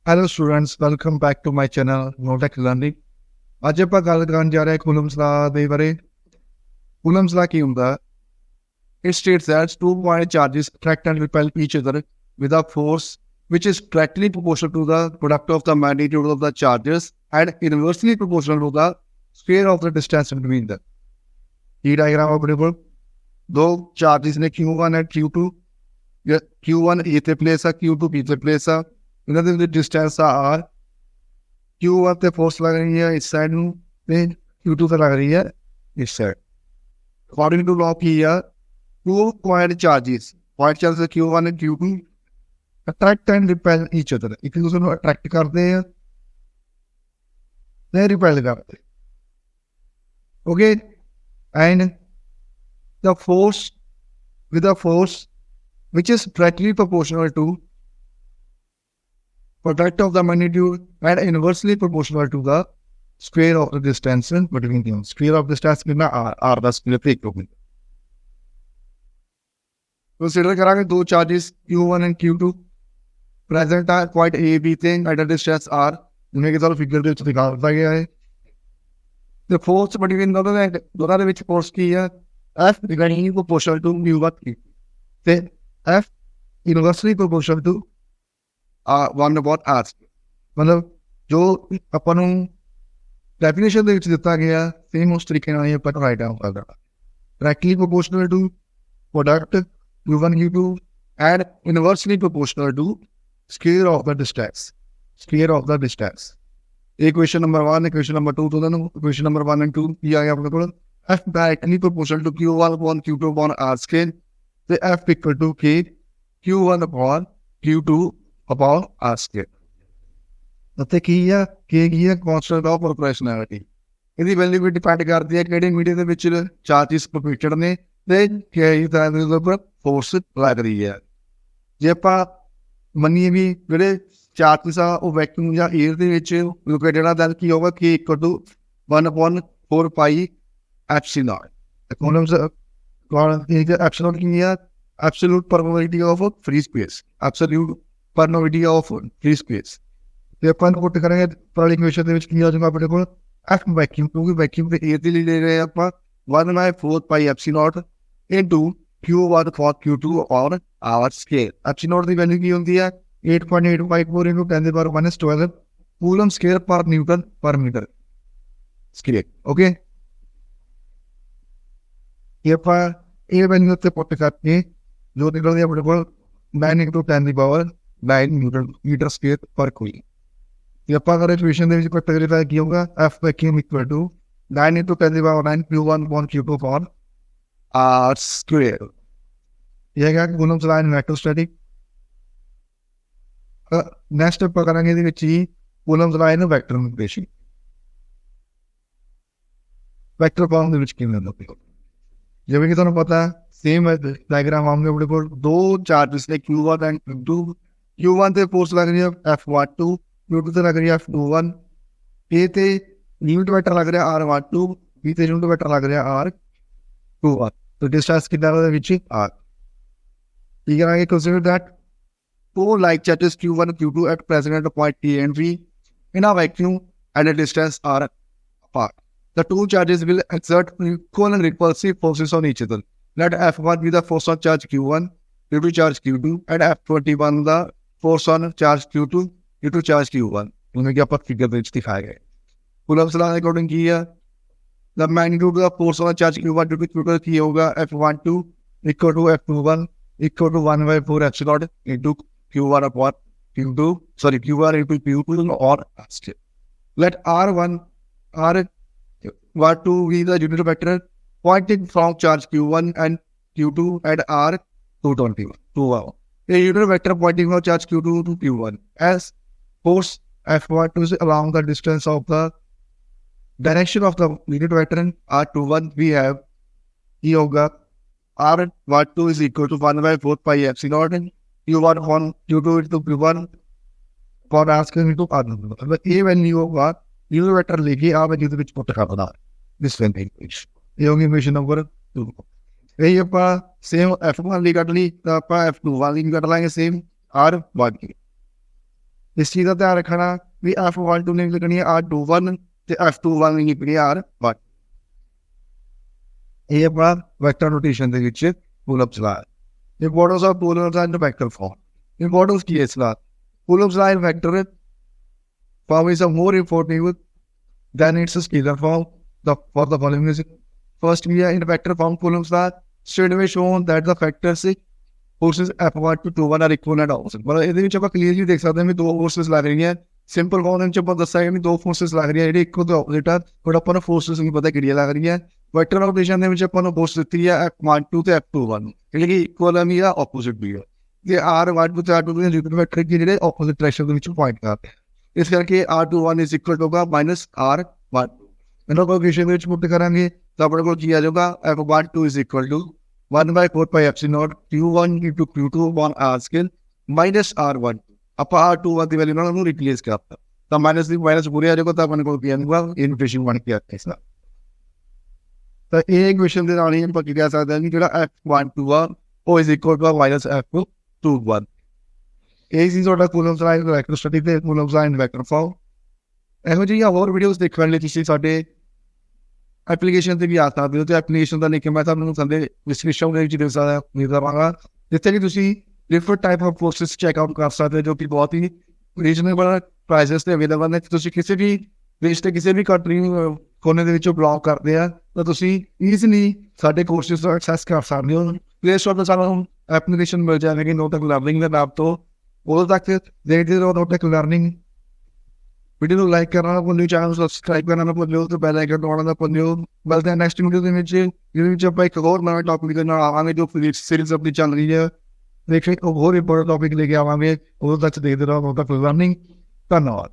Hello students, welcome back to my channel Notech Learning। ਅੱਜ ਆਪਾਂ ਗੱਲ ਕਰਨ ਜਾ ਰਹੇ ਹਾਂ ਕੂਲਮਸ ਲਾ ਦੇ ਬਾਰੇ। ਕੂਲਮਸ ਲਾ ਕੀ ਹੁੰਦਾ? It states that two point charges attract and repel each other with a force which is directly proportional to the product of the magnitude of the charges and inversely proportional to the square of the distance between them। ये diagram अपने को दो charges ने Q1 and Q2, Q1 A ਤੇ place है, Q2 B ਤੇ place है। ਇਹਨਾਂ ਦੇ ਵਿੱਚ ਡਿਸਟੈਂਸ ਆ r, Q1 ਤੇ ਫੋਰਸ ਲੱਗ ਰਹੀ ਹੈ ਇਸ ਸਾਈਡ ਨੂੰ ਤੇ Q2 ਤੇ ਲੱਗ ਰਹੀ ਹੈ ਇਸ ਸਾਈਡ। ਅਕੋਰਡਿੰਗ ਟੂ ਲਾਅ ਕੀ ਆ, two point charges Q1 and Q2 attract and repel each other, ਇੱਕ ਦੂਸਰੇ ਨੂੰ ਅਟਰੈਕਟ ਕਰਦੇ ਆ ਤੇ ਰਿਪੈਲ ਕਰਦੇ। Okay, and the force which is directly proportional to product of the magnitude and inversely proportional to the square of the distance between them। Square of distance कितना r the square पे एक होगी। Consider करेंगे दो charges Q1 and Q2 present are point A B थे at a distance r, उन्हें के साथ figure ਦੇ ਵਿੱਚ ਦਿਖਾਇਆ ਗਿਆ ਹੈ। The force between दोनों ਦੇ ਵਿੱਚ force ਕੀ ਹੈ? F regarding proportional to mu1 Q ਤੇ F inversely proportional to 1/r। ਮਤਲਬ ਜੋ ਆਪਾਂ ਨੂੰ ਡੈਫੀਨੇਸ਼ਨ ਦੇ ਵਿੱਚ ਦਿੱਤਾ ਗਿਆ ਸੇਮ ਉਸ ਤਰੀਕੇ ਨਾਲ ਹੀ ਆਪਾਂ ਰਾਈਟ ਡਾਊਨ ਕਰ ਦੇਣਾ। Directly proportional to product Q1 Q2 and inversely proportional to square of the distance. Square of the distance ਇਹ ਕੁਐਸਚਨ ਨੰਬਰ 1 ਕੁਐਸਚਨ ਨੰਬਰ 2 ਤੋਂ ਤੁਹਾਨੂੰ ਕੁਐਸਚਨ ਨੰਬਰ 1 ਐਂਡ 2 ਕੀ ਆ ਗਿਆ ਆਪਣੇ ਕੋਲ? F directly proportional to Q1 upon Q2 upon r square ਤੇ F equal to K Q1 upon Q2 upon r square। ਅਤੇ ਕੀ ਆ? K ਕੀ ਆ? Constant of proportionality. ਇਹਦੀ ਵੈਲਿਊ ਵੀ ਡਿਪੈਂਡ ਕਰਦੀ ਹੈ ਕਿਹੜੇ ਮੀਡੀਅਮ ਦੇ ਵਿੱਚ ਚਾਰਜਿਸ ਪ੍ਰੋਪੋਰਸ਼ਨਲ ਨੇ ਤੇ ਕਿਹੜੀ ਤਰ੍ਹਾਂ ਦੇ ਉੱਪਰ ਫੋਰਸ ਲੱਗ ਰਹੀ ਹੈ। ਜੇ ਆਪਾਂ ਮੰਨੀਏ ਵੀ ਜਿਹੜੇ ਚਾਰਜਿਸ ਆ ਉਹ ਵੈਕਿਊਮ ਜਾਂ ਏਅਰ ਦੇ ਵਿੱਚ ਲੋਕੇਟਡ ਆ, ਤਾਂ ਕੀ ਹੋਗਾ? K equal to 1/4 pi epsilon। Coulombs epsilon ਕੀ ਆ? Absolute permeability of free space। Absolute permeability of free space ਤੇ ਆਪਾਂ ਪੁੱਟ ਕਰਾਂਗੇ ਪਰਲੀ ਇਕੁਏਸ਼ਨ ਦੇ ਵਿੱਚ ਕੀ ਆ ਜਾਊਗਾ ਆਪਣੇ ਕੋਲ? F ਵੈਕਿਊਮ, ਕਿਉਂਕਿ ਵੈਕਿਊਮ ਤੇ ਏਅਰ ਦੇ ਲਈ ਲੈ ਰਹੇ ਆਪਾਂ 1/4 pi epsilon into Q1 for Q2 on r scale। epsilon the value ਕੀ ਹੁੰਦੀ ਹੈ? 8.854 into 10⁻⁻12 ਕੂਲਮ ਸਕੁਅਰ ਪਰ ਨਿਊਟਨ ਪਰ ਮੀਟਰ ਸਕੁਅਰ। ਓਕੇ, ਇਹ ਆਪਾਂ ਇਹ ਵੈਲਿਊ ਉੱਤੇ ਪੁੱਟ ਕਰਕੇ ਜੋ ਨਿਕਲਦੀ ਆਪਣੇ ਕੋਲ 9 into 10⁹9 ਨਿਊਟਨ ਮੀਟਰ ਸਕੁਅਰ ਪਰ ਕੂਲਮ। ਇਹ ਆਪਾਂ ਅਗਰ ਇਕੁਏਸ਼ਨ ਦੇ ਵਿੱਚ ਪੁੱਟ ਕਰੀਏ ਤਾਂ ਕੀ ਹੋਊਗਾ? F vacuum equal to 9 into 10⁹9 Q1 upon Q2 upon r square। ਇਹ ਹੈਗਾ ਕੂਲਮਸ ਲਾ ਇਨ ਇਲੈਕਟ੍ਰੋਸਟੈਟਿਕ। ਨੈਕਸਟ ਆਪਾਂ ਕਰਾਂਗੇ ਇਹਦੇ ਵਿੱਚ ਹੀ ਕੂਲਮਸ ਲਾ in vector equation. Vector farm ਦੇ ਵਿੱਚ ਕਿਵੇਂ ਹੁੰਦਾ? ਜਿਵੇਂ ਕਿ ਤੁਹਾਨੂੰ ਪਤਾ ਸੇਮ ਡਾਇਗਰਾਮ ਆਉਂਗੇ ਆਪਣੇ ਕੋਲ ਦੋ ਚਾਰਜਿਸ ਨੇ Q1 ਐਂਡ Q2। Q1 ਤੇ ਫੋਰਸ ਲੱਗ ਰਹੀ ਹੈ F12, Q2 ਤੇ ਲੱਗ ਰਹੀ ਹੈ F21। A ਤੇ ਯੂਨਿਟ ਵੈਕਟਰ ਲੱਗ ਰਿਹਾ R12, B ਤੇ ਯੂਨਿਟ ਵੈਕਟਰ ਲੱਗ ਰਿਹਾ R21। तो distance कितना है which is r। ठीक है, consider that two like charges Q1 and Q2 at present at a point P and V in a vacuum at a distance r apart। The two charges will exert equal and repulsive forces on each other। Let F1 be the force on charge Q1, Q2 charge Q2, and F21 the force on charge Q2, Q2 charge Q1। उन्हें क्या पर figure में दिखाया गया है। Coulomb's law according की है the magnitude of the force on charge Q1 to Q2 की होगा F12 equal to F21 equal to 1/4 epsilon into Q1 upon Q2, sorry Q1 into Q2 or r square। Let R12 be the unit vector pointing from charge Q1 and Q2 and R221। A unit vector pointing from charge Q2 to Q1 as force F12 is along the distance of the direction of the unit vector R21। we have E होगा R12 is equal to 1/4 pi epsilon Q1 upon Q2 into Q1 upon r square into r। मतलब ये value होगा unit vector लेके आ value ਦੇ ਵਿੱਚ ਪੁੱਟ ਕਰਨਾ this value। ਇਹ ਹੋਗੀ ਇਕੁਏਸ਼ਨ ਨੰਬਰ 2। ਇਹ ਆਪਾਂ ਸੇਮ F1 ਲਈ ਕੱਢ ਲਈ ਤਾਂ ਆਪਾਂ F2 ਵਾਲੀ ਵੀ ਕੱਢ ਲਾਂਗੇ ਸੇਮ R1। इस चीज़ का ध्यान रखना भी F12 नहीं लिखनी है R21 ਤੇ F21 ਨਹੀਂ ਲਿਖਣੀ R1। ਇਹ ਆਪਣਾ ਵੈਕਟਰ ਨੋਟੇਸ਼ਨ ਦੇ ਵਿੱਚ Coulomb's law. Importance of Coulomb's and vector form. Importance ਕੀ ਹੈ ਇਸ ਦਾ? Coulomb's law in vector form is a more important than its scalar form. For the following reason: first, we are in vector form Coulomb's law straightaway shown that the factors forces F1 to 2 1 are equal and opposite। मतलब ਇਹਦੇ ਵਿੱਚ ਆਪਾਂ clearly ਦੇਖ ਸਕਦੇ ਹਾਂ ਵੀ ਦੋ forces ਲੱਗ ਰਹੀਆਂ। ਸਿੰਪਲ ਫਾਰਮ ਵਿੱਚ ਆਪਾਂ ਦੱਸਾਂਗੇ ਵੀ ਦੋ ਫੋਰਸਸ ਲੱਗ ਰਹੀਆਂ ਜਿਹੜੇ ਇੱਕੋ ਤੇ ਆਪੋਜ਼ਿਟ ਆ, ਬਟ ਆਪਾਂ ਨੂੰ ਫੋਰਸਸ ਨਹੀਂ ਪਤਾ ਕਿਹੜੀਆਂ ਲੱਗ ਰਹੀਆਂ। ਵੈਕਟਰ ਨੋਟੇਸ਼ਨ ਦੇ ਵਿੱਚ ਆਪਾਂ ਨੂੰ ਫੋਰਸ ਦਿੱਤੀ ਹੈ F12 ਤੇ F21 ਜਿਹੜੀ ਕਿ ਇਕੁਅਲ ਵੀ ਆ ਆਪੋਜ਼ਿਟ ਵੀ ਆ। ਤੇ R12 ਤੇ R22 ਦੇ ਯੂਨਿਟ ਵੈਕਟਰ ਜਿਹੜੇ ਆਪੋਜ਼ਿਟ ਡਾਇਰੈਕਸ਼ਨ ਦੇ ਵਿੱਚ ਪੁਆਇੰਟ ਕਰਦੇ ਆ। ਇਸ ਕਰਕੇ R21 ਇਜ਼ ਇਕੁਅਲ ਹੋਗਾ -R12। ਇਹਨਾਂ ਕੋਐਫੀਸ਼ੀਐਂਟ ਵਿੱਚ ਪੁੱਟ ਕਰਾਂਗੇ ਤਾਂ ਆਪਣੇ ਕੋਲ ਕੀ ਆ ਜਾਊਗਾ F12 is equal to 1/4 pi epsilon Q1 into Q2 on R scale -R12। ਆਪਾਂ R21 ਦੀ ਵੈਲਿਊ ਨਾਲ ਉਹਨੂੰ ਰਿਪਲੇਸ ਕਰਤਾ ਤਾਂ ਮਾਈਨਸ ਦੀ ਮਾਈਨਸ ਪੂਰੇ ਆ ਜਾਊਗਾ ਤਾਂ ਆਪਣੇ ਕੋਲ ਕੀ ਆਊਗਾ ਇਨਫਿਸ਼ੀਅੰਟ ਬਣ ਕੇ ਆਇਆ ਇਸ ਨਾਲ। ਤਾਂ ਇਹ ਇਕੁਏਸ਼ਨ ਦੇ ਨਾਲ ਹੀ ਆਪਾਂ ਕੀ ਕਹਿ ਸਕਦੇ ਹਾਂ ਕਿ ਜਿਹੜਾ F12 ਆ ਉਹ ਇਜ਼ ਇਕੁਅਲ ਟੂ -F21। ਇਹ ਸੀ ਤੁਹਾਡਾ ਕੂਲੰਬਸ ਲਾ ਇਨ ਵੈਕਟਰ ਸਟੱਡੀ ਤੇ ਕੂਲੰਬਸ ਲਾ ਇਨ ਵੈਕਟਰ ਫਾਰਮ। ਇਹੋ ਜਿਹੀਆਂ ਹੋਰ ਵੀਡੀਓਜ਼ ਦੇਖਣ ਲਈ ਤੁਸੀਂ ਸਾਡੇ ਐਪਲੀਕੇਸ਼ਨ ਤੇ ਵੀ ਆ ਸਕਦੇ ਹੋ ਤੇ ਐਪਲੀਕੇਸ਼ਨ ਦਾ ਲਿੰਕ ਮੈਂ ਤੁਹਾਨੂੰ ਥੱਲੇ ਡਿਸਕ੍ਰਿਪਸ਼ਨ ਦੇ ਵਿੱਚ ਦੇ ਦੇਵਾਂਗਾ ਜਿੱਥੇ ਕਿ ਤੁਸੀਂ different type of courses check out ਕਰ ਸਕਦੇ ਹੋ ਜੋ ਕਿ ਬਹੁਤ ਹੀ ਰੀਜ਼ਨੇਬਲ ਪ੍ਰਾਈਸਿਸ ਤੇ ਅਵੇਲੇਬਲ ਨੇ। ਤੁਸੀਂ ਕਿਸੇ ਵੀ ਦੇਸ਼ ਤੇ ਕਿਸੇ ਵੀ ਕੰਟਰੀ ਕੋਨੇ ਦੇ ਵਿੱਚੋਂ ਬਿਲੋਂਗ ਕਰਦੇ ਆ ਤਾਂ ਤੁਸੀਂ ਈਜ਼ੀਲੀ ਸਾਡੇ ਕੋਰਸਿਸ ਨੂੰ ਐਕਸੈਸ ਕਰ ਸਕਦੇ ਹੋ। ਪਲੇ ਸਟੋਰ ਤੋਂ ਸਾਨੂੰ ਐਪਲੀਕੇਸ਼ਨ ਮਿਲ ਜਾਵੇਗੀ ਨੋਟਕ ਲਰਨਿੰਗ ਦੇ ਨਾਮ ਤੋਂ। ਉਦੋਂ ਤੱਕ ਦੇਖਦੇ ਰਹੋ ਨੋਟਕ ਲਰਨਿੰਗ। ਵੀਡੀਓ ਨੂੰ ਲਾਈਕ ਕਰਨਾ ਨਾ ਭੁੱਲਿਓ, ਚੈਨਲ ਨੂੰ ਸਬਸਕ੍ਰਾਈਬ ਕਰਨਾ ਨਾ ਭੁੱਲਿਓ ਤੇ ਬੈਲ ਆਈਕਨ ਦਬਾਉਣਾ ਨਾ ਭੁੱਲਿਓ। ਮਿਲਦੇ ਹਾਂ ਨੈਕਸਟ ਵੀਡੀਓ ਦੇ ਵਿੱਚ ਜਿਹਦੇ ਵਿੱਚ ਆਪਾਂ ਇੱਕ ਹੋਰ ਨਵੇਂ ਟੌਪਿਕ ਦੇ ਨਾਲ ਆਵਾਂਗੇ ਜੋ ਫਿਜ਼ਿਕਸ ਸੀਰੀਜ਼ ਆਪਣੀ ਚੱਲ ਰਹੀ ਹੈ। ਦੇਖੇ ਹੋਰ ਇੰਪੋਰਟੈਂਟ ਟੌਪਿਕ ਲੈ ਕੇ ਆਵਾਂਗੇ। ਉਦੋਂ ਤੱਕ ਦੇਖਦੇ ਰਹੋ ਨੋਟਕ ਲਰਨਿੰਗ। ਧੰਨਵਾਦ।